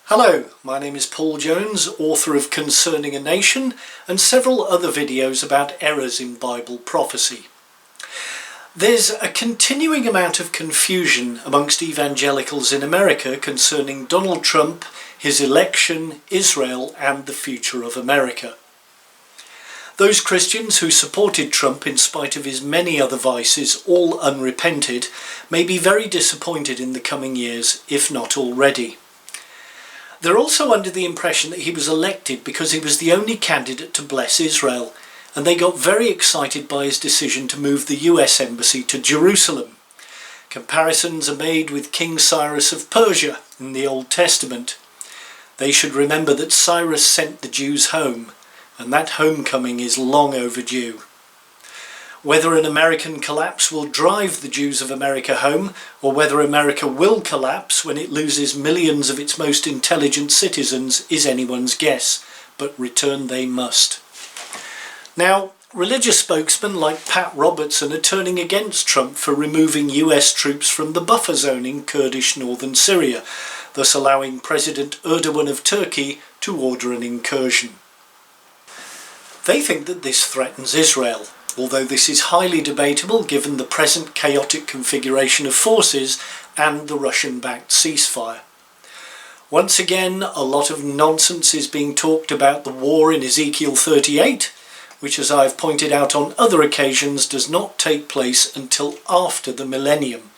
Hello, my name is Paul Jones, author of Concerning a Nation and several other videos about errors in Bible prophecy. There's a continuing amount of confusion amongst evangelicals in America concerning Donald Trump, his election, Israel and the future of America. Those Christians who supported Trump in spite of his many other vices, all unrepented, may be very disappointed in the coming years, if not already. They're also under the impression that he was elected because he was the only candidate to bless Israel, and they got very excited by his decision to move the US Embassy to Jerusalem. Comparisons are made with King Cyrus of Persia in the Old Testament. They should remember that Cyrus sent the Jews home, and that homecoming is long overdue. Whether an American collapse will drive the Jews of America home, or whether America will collapse when it loses millions of its most intelligent citizens, is anyone's guess, but return they must. Now, religious spokesmen like Pat Robertson are turning against Trump for removing US troops from the buffer zone in Kurdish northern Syria, thus allowing President Erdogan of Turkey to order an incursion. They think that this threatens Israel, although this is highly debatable given the present chaotic configuration of forces and the Russian-backed ceasefire. Once again, a lot of nonsense is being talked about the war in Ezekiel 38, which, as I've pointed out on other occasions, does not take place until after the millennium,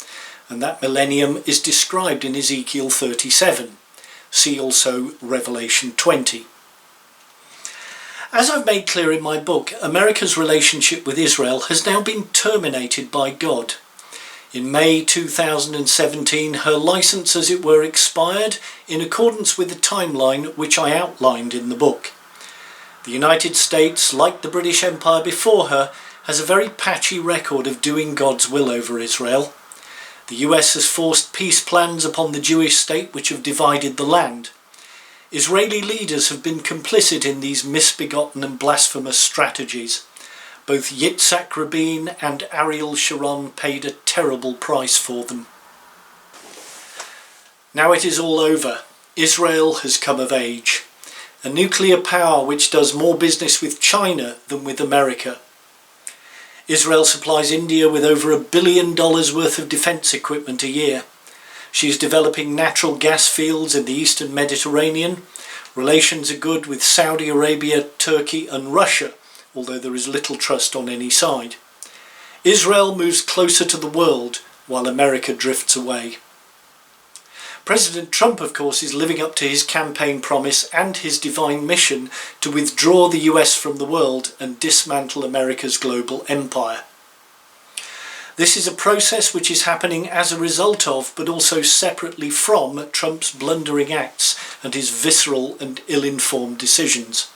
and that millennium is described in Ezekiel 37. See also Revelation 20. As I've made clear in my book, America's relationship with Israel has now been terminated by God. In May 2017, her license, as it were, expired in accordance with the timeline which I outlined in the book. The United States, like the British Empire before her, has a very patchy record of doing God's will over Israel. The US has forced peace plans upon the Jewish state which have divided the land. Israeli leaders have been complicit in these misbegotten and blasphemous strategies. Both Yitzhak Rabin and Ariel Sharon paid a terrible price for them. Now it is all over. Israel has come of age. A nuclear power which does more business with China than with America. Israel supplies India with over $1 billion worth of defence equipment a year. She is developing natural gas fields in the eastern Mediterranean. Relations are good with Saudi Arabia, Turkey and Russia, although there is little trust on any side. Israel moves closer to the world while America drifts away. President Trump, of course, is living up to his campaign promise and his divine mission to withdraw the US from the world and dismantle America's global empire. This is a process which is happening as a result of, but also separately from, Trump's blundering acts and his visceral and ill-informed decisions.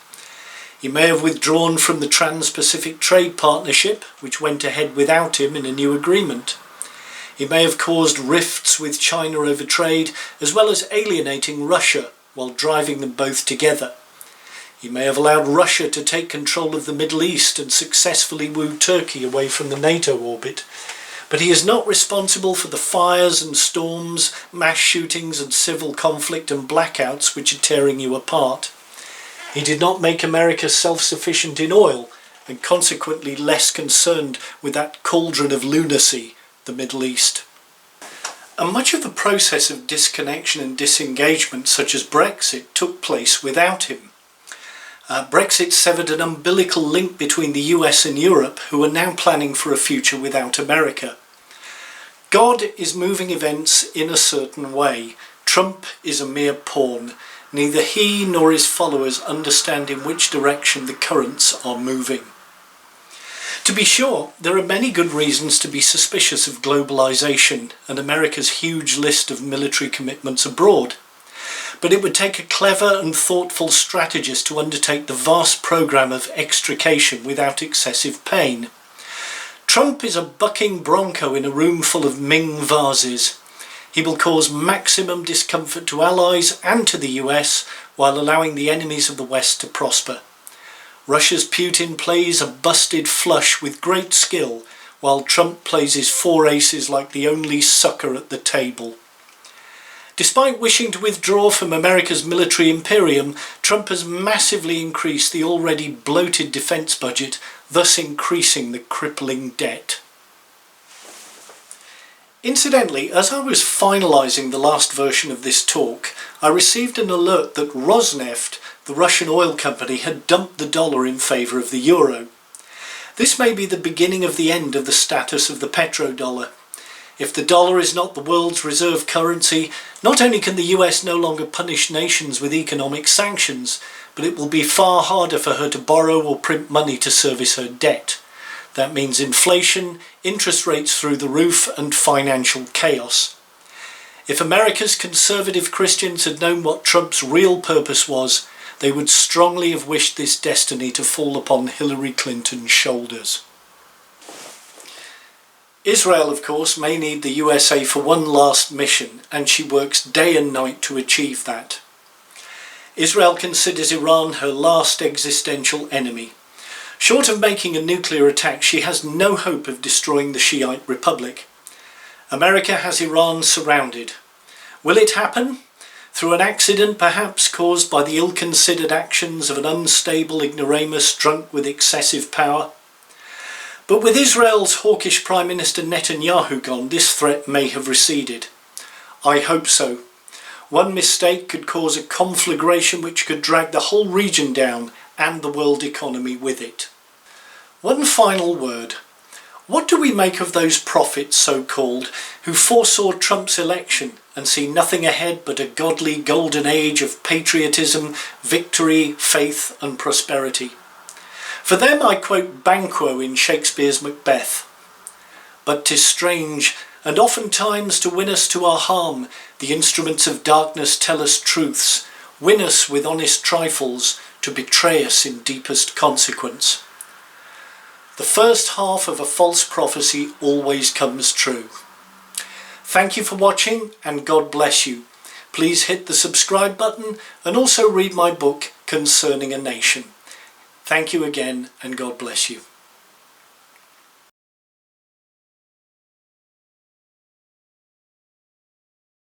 He may have withdrawn from the Trans-Pacific Trade Partnership, which went ahead without him in a new agreement. He may have caused rifts with China over trade, as well as alienating Russia while driving them both together. He may have allowed Russia to take control of the Middle East and successfully woo Turkey away from the NATO orbit. But he is not responsible for the fires and storms, mass shootings and civil conflict and blackouts which are tearing you apart. He did not make America self-sufficient in oil and consequently less concerned with that cauldron of lunacy, the Middle East. And much of the process of disconnection and disengagement, such as Brexit, took place without him. Brexit severed an umbilical link between the US and Europe, who are now planning for a future without America. God is moving events in a certain way. Trump is a mere pawn. Neither he nor his followers understand in which direction the currents are moving. To be sure, there are many good reasons to be suspicious of globalization and America's huge list of military commitments abroad. But it would take a clever and thoughtful strategist to undertake the vast program of extrication without excessive pain. Trump is a bucking bronco in a room full of Ming vases. He will cause maximum discomfort to allies and to the US while allowing the enemies of the West to prosper. Russia's Putin plays a busted flush with great skill, while Trump plays his four aces like the only sucker at the table. Despite wishing to withdraw from America's military imperium, Trump has massively increased the already bloated defence budget, thus increasing the crippling debt. Incidentally, as I was finalising the last version of this talk, I received an alert that Rosneft, the Russian oil company, had dumped the dollar in favour of the euro. This may be the beginning of the end of the status of the petrodollar. If the dollar is not the world's reserve currency, not only can the US no longer punish nations with economic sanctions, but it will be far harder for her to borrow or print money to service her debt. That means inflation, interest rates through the roof, and financial chaos. If America's conservative Christians had known what Trump's real purpose was, they would strongly have wished this destiny to fall upon Hillary Clinton's shoulders. Israel, of course, may need the USA for one last mission, and she works day and night to achieve that. Israel considers Iran her last existential enemy. Short of making a nuclear attack, she has no hope of destroying the Shiite Republic. America has Iran surrounded. Will it happen? Through an accident perhaps caused by the ill-considered actions of an unstable ignoramus drunk with excessive power? But with Israel's hawkish Prime Minister Netanyahu gone, this threat may have receded. I hope so. One mistake could cause a conflagration which could drag the whole region down and the world economy with it. One final word. What do we make of those prophets, so-called, who foresaw Trump's election and see nothing ahead but a godly golden age of patriotism, victory, faith and prosperity? For them I quote Banquo in Shakespeare's Macbeth. But 'tis strange, and oftentimes to win us to our harm, the instruments of darkness tell us truths, win us with honest trifles, to betray us in deepest consequence. The first half of a false prophecy always comes true. Thank you for watching, and God bless you. Please hit the subscribe button and also read my book, Concerning a Nation. Thank you again, and God bless you.